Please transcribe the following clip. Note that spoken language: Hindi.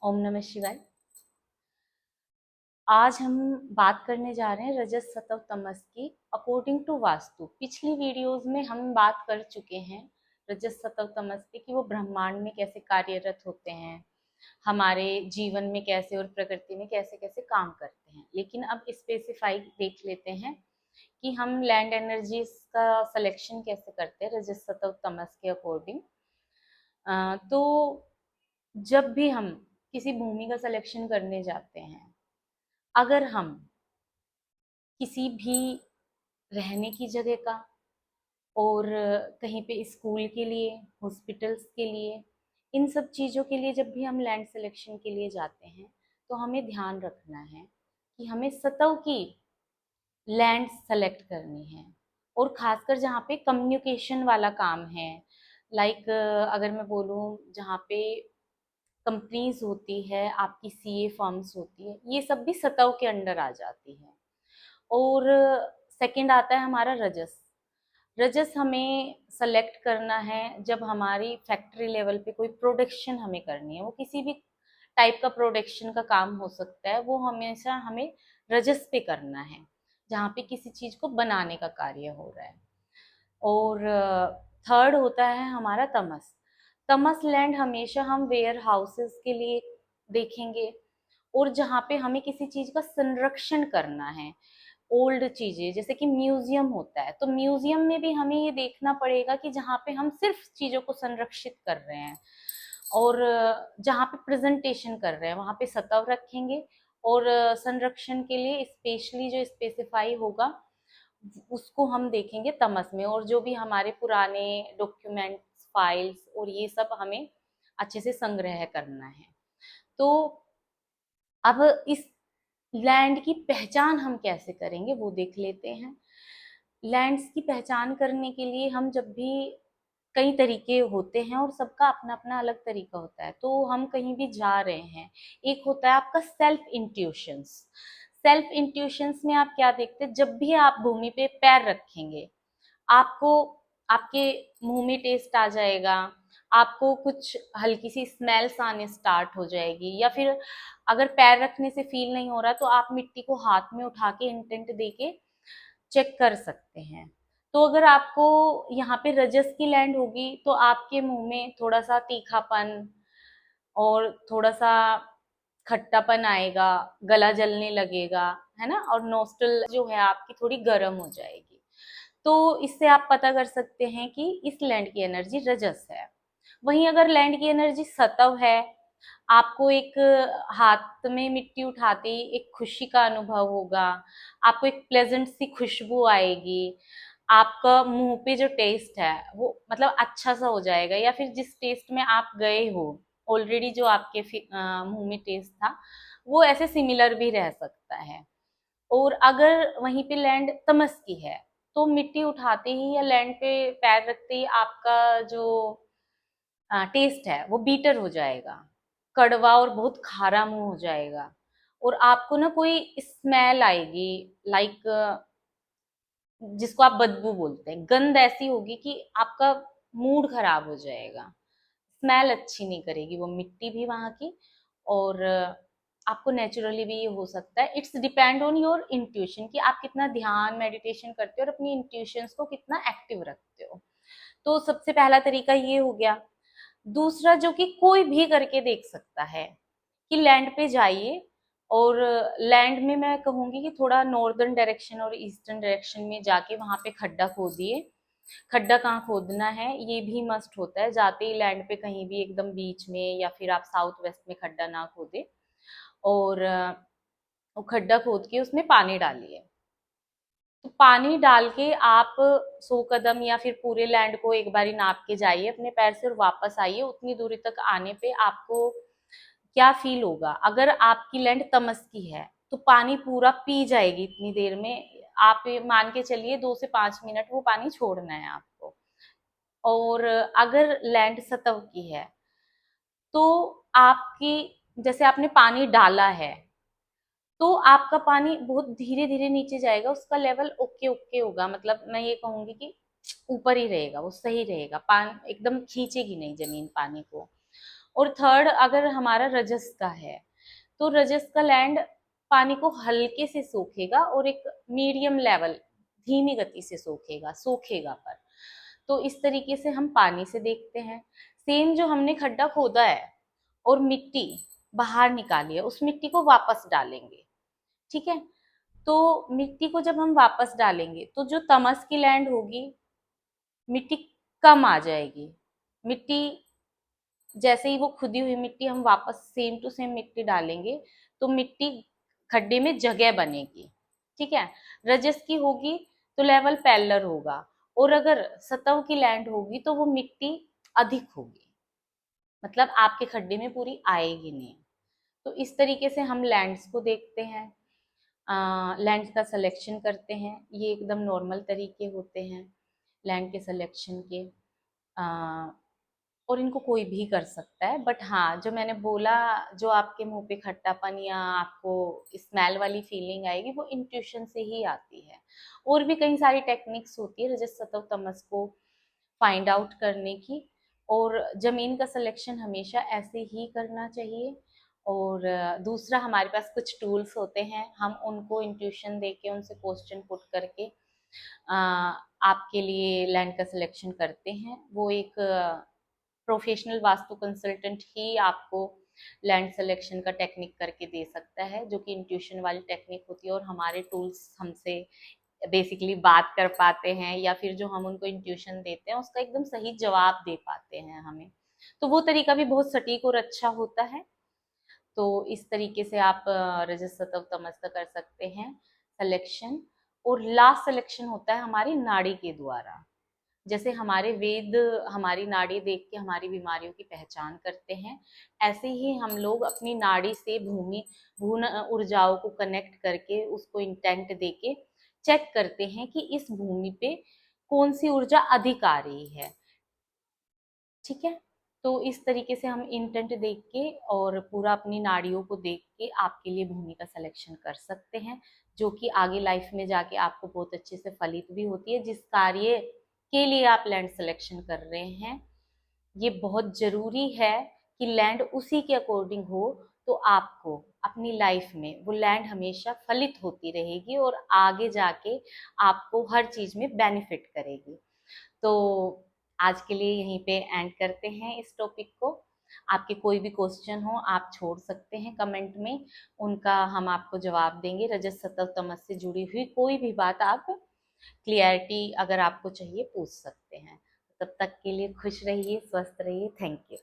ओम नमः शिवाय। आज हम बात करने जा रहे हैं रजस सत्व तमस की अकॉर्डिंग टू वास्तु। पिछली वीडियोस में हम बात कर चुके हैं रजस सत्व तमस की कि वो ब्रह्मांड में कैसे कार्यरत होते हैं, हमारे जीवन में कैसे और प्रकृति में कैसे कैसे काम करते हैं। लेकिन अब स्पेसिफाई देख लेते हैं कि हम लैंड एनर्जीज का सिलेक्शन कैसे करते हैं रजस सत्व तमस के अकॉर्डिंग। तो जब भी हम किसी भूमि का सिलेक्शन करने जाते हैं, अगर हम किसी भी रहने की जगह का और कहीं पे स्कूल के लिए, हॉस्पिटल्स के लिए, इन सब चीज़ों के लिए जब भी हम लैंड सिलेक्शन के लिए जाते हैं तो हमें ध्यान रखना है कि हमें सतह की लैंड सेलेक्ट करनी है। और खासकर जहाँ पे कम्युनिकेशन वाला काम है, लाइक अगर मैं बोलूँ जहाँ पे कंपनीज होती है, आपकी सीए फर्म्स होती है, ये सब भी सतह के अंडर आ जाती है। और सेकंड आता है हमारा रजस। रजस हमें सेलेक्ट करना है जब हमारी फैक्ट्री लेवल पे कोई प्रोडक्शन हमें करनी है, वो किसी भी टाइप का प्रोडक्शन का काम हो सकता है, वो हमेशा हमें रजस पे करना है जहाँ पे किसी चीज को बनाने का कार्य हो रहा है। और थर्ड होता है हमारा तमस। तमस लैंड हमेशा हम वेयर हाउसेस के लिए देखेंगे, और जहाँ पे हमें किसी चीज का संरक्षण करना है, ओल्ड चीजें जैसे कि म्यूजियम होता है, तो म्यूजियम में भी हमें ये देखना पड़ेगा कि जहाँ पे हम सिर्फ चीजों को संरक्षित कर रहे हैं और जहाँ पे प्रेजेंटेशन कर रहे हैं वहां पे सतह रखेंगे। और संरक्षण के लिए स्पेशली जो स्पेसिफाई होगा उसको हम देखेंगे तमस में। और जो भी हमारे पुराने डॉक्यूमेंट्स, फाइल्स और ये सब हमें अच्छे से संग्रह करना है। तो अब इस लैंड की पहचान हम कैसे करेंगे वो देख लेते हैं। लैंड्स की पहचान करने के लिए हम जब भी, कई तरीके होते हैं और सबका अपना अपना अलग तरीका होता है। तो हम कहीं भी जा रहे हैं, एक होता है आपका सेल्फ इंट्यूशंस। सेल्फ इंट्यूशंस में आप क्या देखते हैं, जब भी आप भूमि पे पैर रखेंगे आपको, आपके मुंह में टेस्ट आ जाएगा, आपको कुछ हल्की सी स्मेल्स आने स्टार्ट हो जाएगी, या फिर अगर पैर रखने से फील नहीं हो रहा तो आप मिट्टी को हाथ में उठा के इंटेंट दे के चेक कर सकते हैं। तो अगर आपको यहाँ पे रजस की लैंड होगी तो आपके मुंह में थोड़ा सा तीखापन और थोड़ा सा खट्टापन आएगा, गला जलने लगेगा, है ना, और नोस्टल जो है आपकी थोड़ी गर्म हो जाएगी। तो इससे आप पता कर सकते हैं कि इस लैंड की एनर्जी रजस है। वहीं अगर लैंड की एनर्जी सतव है, आपको एक हाथ में मिट्टी उठाते ही एक खुशी का अनुभव होगा, आपको एक प्लेजेंट सी खुशबू आएगी, आपका मुंह पे जो टेस्ट है वो मतलब अच्छा सा हो जाएगा, या फिर जिस टेस्ट में आप गए हो ऑलरेडी जो आपके मुंह में टेस्ट था वो ऐसे सिमिलर भी रह सकता है। और अगर वहीं पे लैंड तमस की है तो मिट्टी उठाते ही या लैंड पे पैर रखते ही आपका जो टेस्ट है वो बीटर हो जाएगा, कड़वा और बहुत खारा मुंह हो जाएगा। और आपको ना कोई स्मेल आएगी, लाइक जिसको आप बदबू बोलते हैं, गंध ऐसी होगी कि आपका मूड खराब हो जाएगा। स्मेल अच्छी नहीं करेगी वो मिट्टी भी वहां की। और आपको नेचुरली भी ये हो सकता है। It's depend on your intuition कि आप कितना ध्यान मेडिटेशन करते हो और अपनी इंट्यूशंस को कितना एक्टिव रखते हो। तो सबसे पहला तरीका ये हो गया। दूसरा जो कि कोई भी करके देख सकता है कि लैंड पे जाइए, और लैंड में मैं कहूंगी कि थोड़ा नॉर्दर्न डायरेक्शन और ईस्टर्न डायरेक्शन में जाके वहां पे खड्डा खोदिए। खड्डा कहाँ खोदना है ये भी मस्ट होता है, जाते ही लैंड पे कहीं भी एकदम बीच में या फिर आप साउथ वेस्ट में खड्डा ना खोदे। और वो खड्डा खोद के उसमें पानी डालिए। तो पानी डाल के आप 100 कदम या फिर पूरे लैंड को एक बारी नाप के जाइए अपने पैर से और वापस आइए। उतनी दूरी तक आने पे आपको क्या फील होगा, अगर आपकी लैंड तमस की है तो पानी पूरा पी जाएगी इतनी देर में। आप मान के चलिए 2 से 5 मिनट वो पानी छोड़ना है आपको। और अगर लैंड सतह की है तो आपकी, जैसे आपने पानी डाला है तो आपका पानी बहुत धीरे धीरे नीचे जाएगा, उसका लेवल ओके ओके होगा, मतलब मैं ये कहूंगी कि ऊपर ही रहेगा, वो सही रहेगा, पानी एकदम खींचेगी नहीं जमीन पानी को। और थर्ड अगर हमारा रजस का है तो रजस का लैंड पानी को हल्के से सोखेगा और एक मीडियम लेवल धीमी गति से सोखेगा पर। तो इस तरीके से हम पानी से देखते हैं। सेम जो हमने खड्डा खोदा है और मिट्टी बाहर निकाली है, उस मिट्टी को वापस डालेंगे। ठीक है, तो मिट्टी को जब हम वापस डालेंगे तो जो तमस की लैंड होगी, मिट्टी कम आ जाएगी। मिट्टी जैसे ही वो खुदी हुई मिट्टी हम वापस सेम टू सेम मिट्टी डालेंगे तो मिट्टी खड्डे में जगह बनेगी। ठीक है, रजस की होगी तो लेवल पैरेलल होगा, और अगर सतह की लैंड होगी तो वो मिट्टी अधिक होगी, मतलब आपके खड्डे में पूरी आएगी नहीं। तो इस तरीके से हम लैंड्स को देखते हैं, लैंड का सिलेक्शन करते हैं। ये एकदम नॉर्मल तरीके होते हैं लैंड के सिलेक्शन के, और इनको कोई भी कर सकता है। बट हाँ, जो मैंने बोला, जो आपके मुंह पे खट्टापन या आपको स्मेल वाली फीलिंग आएगी वो इंट्यूशन से ही आती है। और भी कई सारी टेक्निक्स होती है रजस सतह तमस को फाइंड आउट करने की, और जमीन का सिलेक्शन हमेशा ऐसे ही करना चाहिए। और दूसरा, हमारे पास कुछ टूल्स होते हैं, हम उनको इंट्यूशन देके उनसे क्वेश्चन पुट करके आपके लिए लैंड का सिलेक्शन करते हैं। वो एक प्रोफेशनल वास्तु कंसल्टेंट ही आपको लैंड सिलेक्शन का टेक्निक करके दे सकता है, जो कि इंट्यूशन वाली टेक्निक होती है। और हमारे टूल्स हमसे बेसिकली बात कर पाते हैं, या फिर जो हम उनको इंट्यूशन देते हैं उसका एकदम सही जवाब दे पाते हैं हमें। तो वो तरीका भी बहुत सटीक और अच्छा होता है। तो इस तरीके से आप रजस सतह तमस का कर सकते हैं सिलेक्शन। और लास्ट सिलेक्शन होता है हमारी नाड़ी के द्वारा। जैसे हमारे वेद हमारी नाड़ी देख के हमारी बीमारियों की पहचान करते हैं, ऐसे ही हम लोग अपनी नाड़ी से भून ऊर्जाओं को कनेक्ट करके उसको इंटेंट देके चेक करते हैं कि इस भूमि पे कौन सी ऊर्जा अधिक आ रही है। ठीक है, तो इस तरीके से हम इंटेंट देख के और पूरा अपनी नाड़ियों को देख के आपके लिए भूमि का सिलेक्शन कर सकते हैं, जो कि आगे लाइफ में जाके आपको बहुत अच्छे से फलित भी होती है। जिस कार्य के लिए आप लैंड सिलेक्शन कर रहे हैं, ये बहुत जरूरी है कि लैंड उसी के अकॉर्डिंग हो, तो आपको अपनी लाइफ में वो लैंड हमेशा फलित होती रहेगी और आगे जाके आपको हर चीज में बेनिफिट करेगी। तो आज के लिए यहीं पे एंड करते हैं इस टॉपिक को। आपके कोई भी क्वेश्चन हो आप छोड़ सकते हैं कमेंट में, उनका हम आपको जवाब देंगे। रजत सतह तमस से जुड़ी हुई कोई भी बात आप क्लियरिटी अगर आपको चाहिए पूछ सकते हैं। तब तक के लिए खुश रहिए, स्वस्थ रहिए। Thank you.